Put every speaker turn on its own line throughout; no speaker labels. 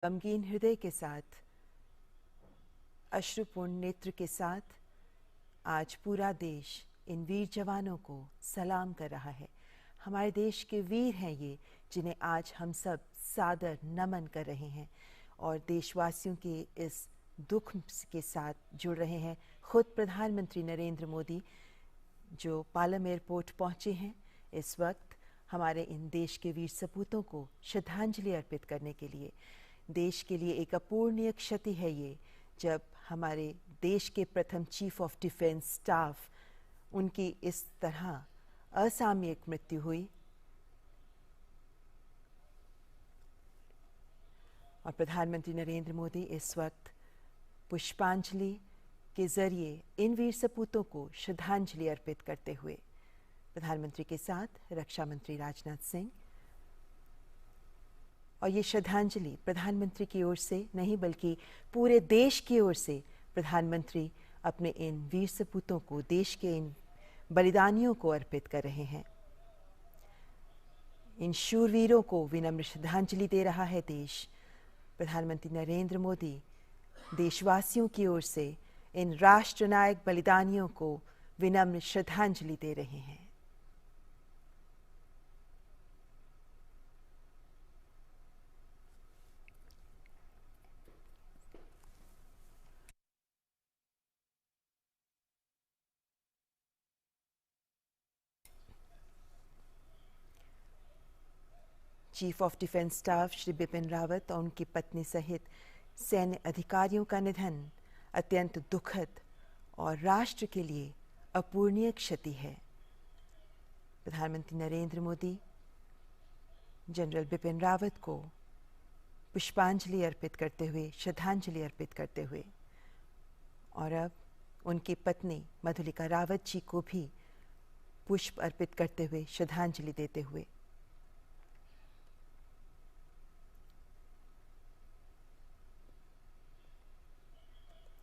गमगीन हृदय के साथ, अश्रुपूर्ण नेत्र के साथ आज पूरा देश इन वीर जवानों को सलाम कर रहा है। हमारे देश के वीर हैं ये, जिन्हें आज हम सब सादर नमन कर रहे हैं और देशवासियों के इस दुख के साथ जुड़ रहे हैं। खुद प्रधानमंत्री नरेंद्र मोदी जो पालम एयरपोर्ट पहुंचे हैं इस वक्त हमारे इन देश के वीर सपूतों को श्रद्धांजलि अर्पित करने के लिए। देश के लिए एक अपूर्णीय क्षति है ये, जब हमारे देश के प्रथम चीफ ऑफ डिफेंस स्टाफ उनकी इस तरह असामयिक मृत्यु हुई। और प्रधानमंत्री नरेंद्र मोदी इस वक्त पुष्पांजलि के जरिए इन वीर सपूतों को श्रद्धांजलि अर्पित करते हुए प्रधानमंत्री के साथ रक्षा मंत्री राजनाथ सिंह, और ये श्रद्धांजलि प्रधानमंत्री की ओर से नहीं बल्कि पूरे देश की ओर से प्रधानमंत्री अपने इन वीर सपूतों को, देश के इन बलिदानियों को अर्पित कर रहे हैं। इन शूरवीरों को विनम्र श्रद्धांजलि दे रहा है देश। प्रधानमंत्री नरेंद्र मोदी देशवासियों की ओर से इन राष्ट्रनायक बलिदानियों को विनम्र श्रद्धांजलि दे रहे हैं। Chief of defence staff Shri Bipin Rawat और उनकी पत्नी सहित सैन्य अधिकारियों का निधन अत्यंत दुखद और राष्ट्र के लिए अपूर्णीय क्षति है। प्रधानमंत्री नरेंद्र मोदी जनरल बिपिन रावत को पुष्पांजलि अर्पित करते हुए, श्रद्धांजलि अर्पित करते हुए, और अब उनकी पत्नी मधुलिका रावत जी को भी पुष्प अर्पित करते हुए, श्रद्धांजलि देते हुए,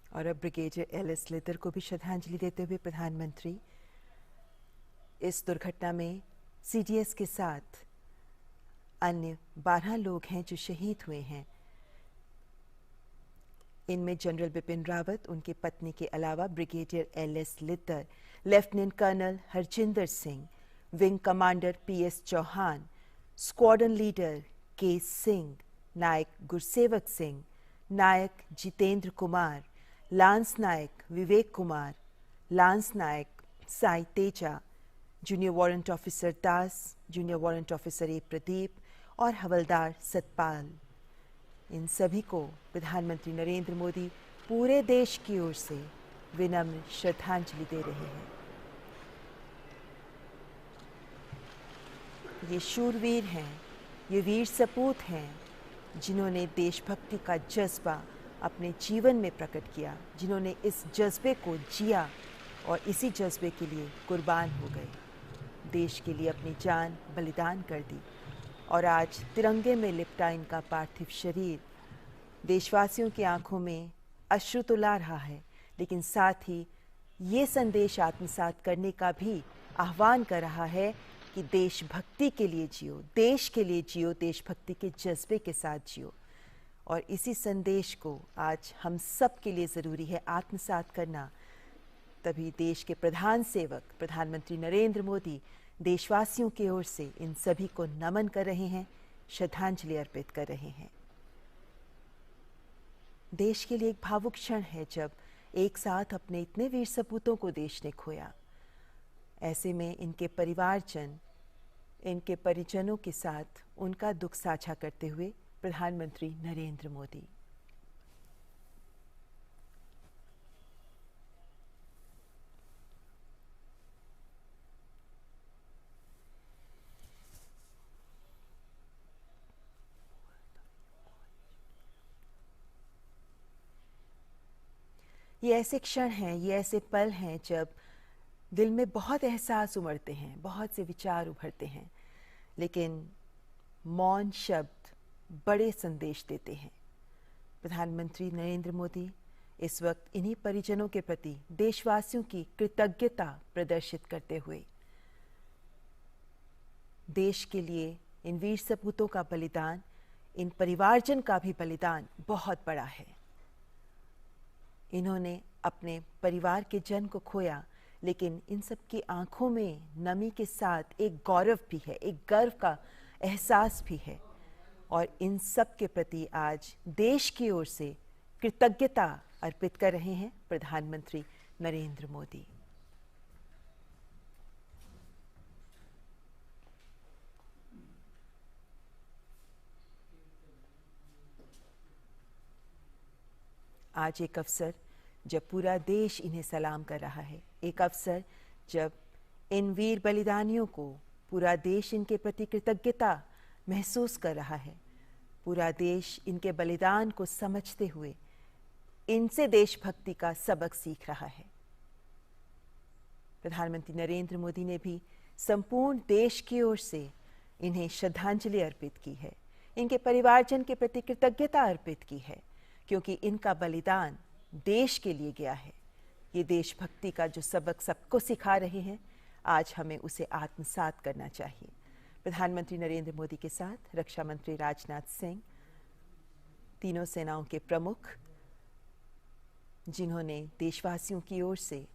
और अब ब्रिगेडियर एल.एस. लितर को भी श्रद्धांजलि देते हुए प्रधानमंत्री इस दुर्घटना में सीडीएस के साथ अन्य 12 लोग हैं जो शहीद हुए हैं। इनमें जनरल बिपिन रावत, उनकी पत्नी के अलावा brigadier L S. Lidder, lieutenant colonel Harjinder Singh, wing commander P S. Chauhan, squadron leader K Singh, Naik Gursewak Singh, Naik Jitender Kumar, lance Naik Vivek Kumar, lance Naik Sai Teja, junior warrant officer Das, junior warrant officer A Pradeep और हवलदार सतपाल, इन सभी को प्रधानमंत्री नरेंद्र मोदी पूरे देश की ओर से विनम्र श्रद्धांजलि दे रहे हैं। ये शूरवीर हैं, ये वीर सपूत हैं, जिन्होंने देशभक्ति का जज्बा अपने जीवन में प्रकट किया, जिन्होंने इस जज्बे को जिया और इसी जज्बे के लिए कुर्बान हो गए, देश के लिए अपनी जान बलिदान कर दी। और आज तिरंगे में लिपटा इनका पार्थिव शरीर देशवासियों की आंखों में अश्रु तो ला रहा है, लेकिन साथ ही ये संदेश आत्मसात करने का भी आह्वान कर रहा है कि देशभक्ति के लिए जियो, देश के लिए जियो, देशभक्ति के जज्बे के साथ जियो। और इसी संदेश को आज हम सब के लिए ज़रूरी है आत्मसात करना। तभी देश के प्रधान सेवक प्रधानमंत्री नरेंद्र मोदी देशवासियों की ओर से इन सभी को नमन कर रहे हैं, श्रद्धांजलि अर्पित कर रहे हैं। देश के लिए एक भावुक क्षण है जब एक साथ अपने इतने वीर सपूतों को देश ने खोया। ऐसे में इनके परिवारजन, इनके परिजनों के साथ उनका दुख साझा करते हुए प्रधानमंत्री नरेंद्र मोदी। ये ऐसे क्षण हैं, ये ऐसे पल हैं जब दिल में बहुत एहसास उमड़ते हैं, बहुत से विचार उभरते हैं, लेकिन मौन शब्द बड़े संदेश देते हैं। प्रधानमंत्री नरेंद्र मोदी इस वक्त इन्हीं परिजनों के प्रति देशवासियों की कृतज्ञता प्रदर्शित करते हुए देश के लिए इन वीर सपूतों का बलिदान इन परिवारजन का भी बलिदान बहुत बड़ा है। इन्होंने अपने परिवार के जन को खोया, लेकिन इन सब की आंखों में नमी के साथ एक गौरव भी है, एक गर्व का एहसास भी है। और इन सब के प्रति आज देश की ओर से कृतज्ञता अर्पित कर रहे हैं प्रधानमंत्री नरेंद्र मोदी। आज एक अवसर जब पूरा देश इन्हें सलाम कर रहा है, एक अवसर जब इन वीर बलिदानियों को पूरा देश इनके प्रति कृतज्ञता महसूस कर रहा है, पूरा देश इनके बलिदान को समझते हुए इनसे देशभक्ति का सबक सीख रहा है। प्रधानमंत्री नरेंद्र मोदी ने भी संपूर्ण देश की ओर से इन्हें श्रद्धांजलि अर्पित की है, इनके परिवारजन के प्रति कृतज्ञता अर्पित की है, क्योंकि इनका बलिदान देश के लिए गया है। ये देशभक्ति का जो सबक सबको सिखा रहे हैं, आज हमें उसे आत्मसात करना चाहिए। प्रधानमंत्री नरेंद्र मोदी के साथ रक्षा मंत्री राजनाथ सिंह, तीनों सेनाओं के प्रमुख, जिन्होंने देशवासियों की ओर से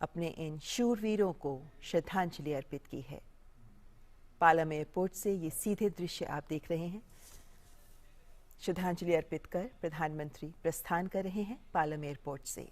अपने इन शूरवीरों को श्रद्धांजलि अर्पित की है। पालम एयरपोर्ट से ये सीधे दृश्य आप देख रहे हैं। श्रद्धांजलि अर्पित कर प्रधानमंत्री प्रस्थान कर रहे हैं पालम एयरपोर्ट से।